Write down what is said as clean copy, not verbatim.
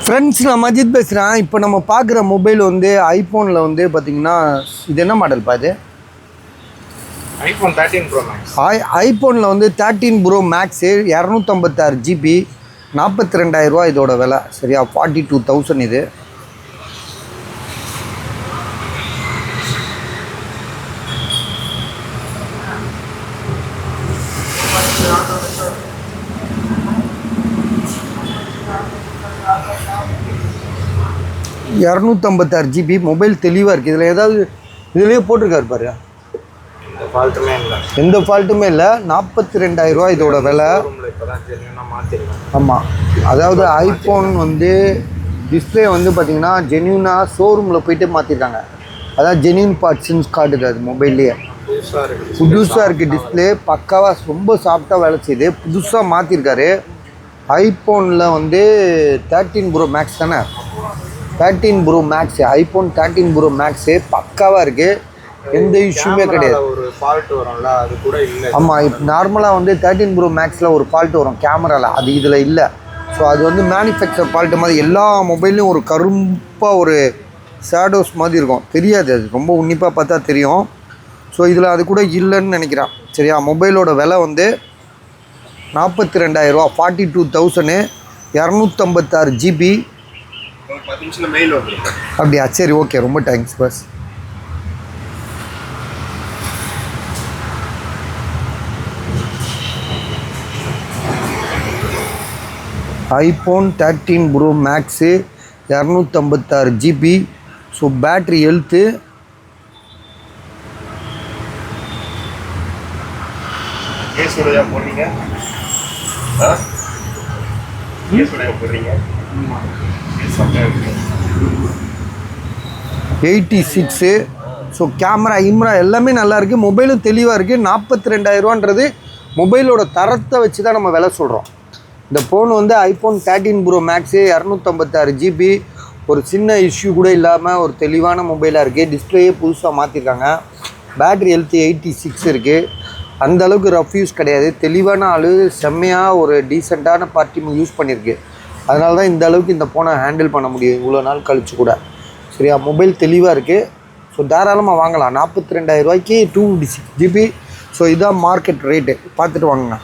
Friends, நான் மஜித் பேசுகிறேன். இப்போ நம்ம பார்க்குற மொபைல் வந்து ஐஃபோனில் வந்து பார்த்திங்கன்னா இது என்ன மாடல் பாது? IPhone 13 bro maths. ஐஃபோனில் வந்து 13 ப்ரோ மேக்ஸு 256 ஜிபி 42,000 இதோட விலை. சரியா? 42,000 இது. $256 ஜிபி மொபைல் தெளிவாக இருக்குது. இதில் ஏதாவது இதுலேயே போட்டிருக்காரு பாரு, எந்த ஃபால்ட்டுமே இல்லை. 42,000 இதோட விலை. ஆமாம், அதாவது ஐஃபோன் வந்து டிஸ்பிளே வந்து பார்த்திங்கன்னா ஜென்யூனாக ஷோரூமில் போயிட்டு மாற்றிருக்காங்க. அதான் ஜென்யூன் பார்ட்ஸுன்னு காட்டுது. அது மொபைல்லையே புதுசாக இருக்குது. டிஸ்பிளே பக்காவாக ரொம்ப சாஃப்டாக வேலை செய்யுது. புதுசாக மாற்றிருக்காரு. ஐஃபோனில் வந்து 13 ப்ரோ மேக்ஸ் தானே? 13 pro max, iPhone 13 pro max பக்காவாக இருக்குது. எந்த இஷ்யூமே கிடையாது. ஒரு ஃபால்ட் வரும்ல, அது கூட இல்லை. ஆமாம், இப்போ நார்மலாக வந்து 13 ப்ரோ மேக்ஸில் ஒரு ஃபால்ட் வரும் கேமராவில், அது இதில் இல்லை. ஸோ அது வந்து மேனுஃபேக்சர் ஃபால்ட்டு மாதிரி. எல்லா மொபைல்லையும் ஒரு கருப்பாக ஒரு ஷேடோஸ் மாதிரி இருக்கும், தெரியாது. அது ரொம்ப உன்னிப்பாக பார்த்தா தெரியும். ஸோ இதில் அது கூட இல்லைன்னு நினைக்கிறேன். சரியா? மொபைலோட விலை வந்து 42,000, 42,000, 256 ஜிபி. அப்படியா? சரி, ஓகே, ரொம்ப thanks bus. IPhone 13 pro max 256 GB. So battery health போடுறீங்க 86. ஸோ கேமரா எல்லாமே நல்லா இருக்குது. மொபைலும் தெளிவாக இருக்குது. 42,000ன்றது மொபைலோட தரத்தை வச்சு தான் நம்ம விலை சொல்கிறோம். இந்த ஃபோன் வந்து ஐஃபோன் 13 ப்ரோ மேக்ஸு 256 ஜிபி. ஒரு சின்ன இஷ்யூ கூட இல்லாமல் ஒரு தெளிவான மொபைலாக இருக்குது. டிஸ்பிளேயே புதுசாக மாற்றிருக்காங்க. பேட்ரி ஹெல்த்து 86 இருக்குது. அந்தளவுக்கு ரஃப் யூஸ் கிடையாது. தெளிவான ஆள், செம்மையாக ஒரு டீசெண்டான பார்ட்டி யூஸ் பண்ணியிருக்கு. அதனால தான் இந்த அளவுக்கு இந்த ஃபோனை ஹேண்டில் பண்ண முடியும் இவ்வளோ நாள் கழிச்சு கூட. சரியா? மொபைல் தெளிவாக இருக்குது. ஸோ தாராளமாக வாங்கலாம். 42,000 256 ஜிபி. ஸோ இதுதான் மார்க்கெட் ரேட்டு. பார்த்துட்டு வாங்குங்க.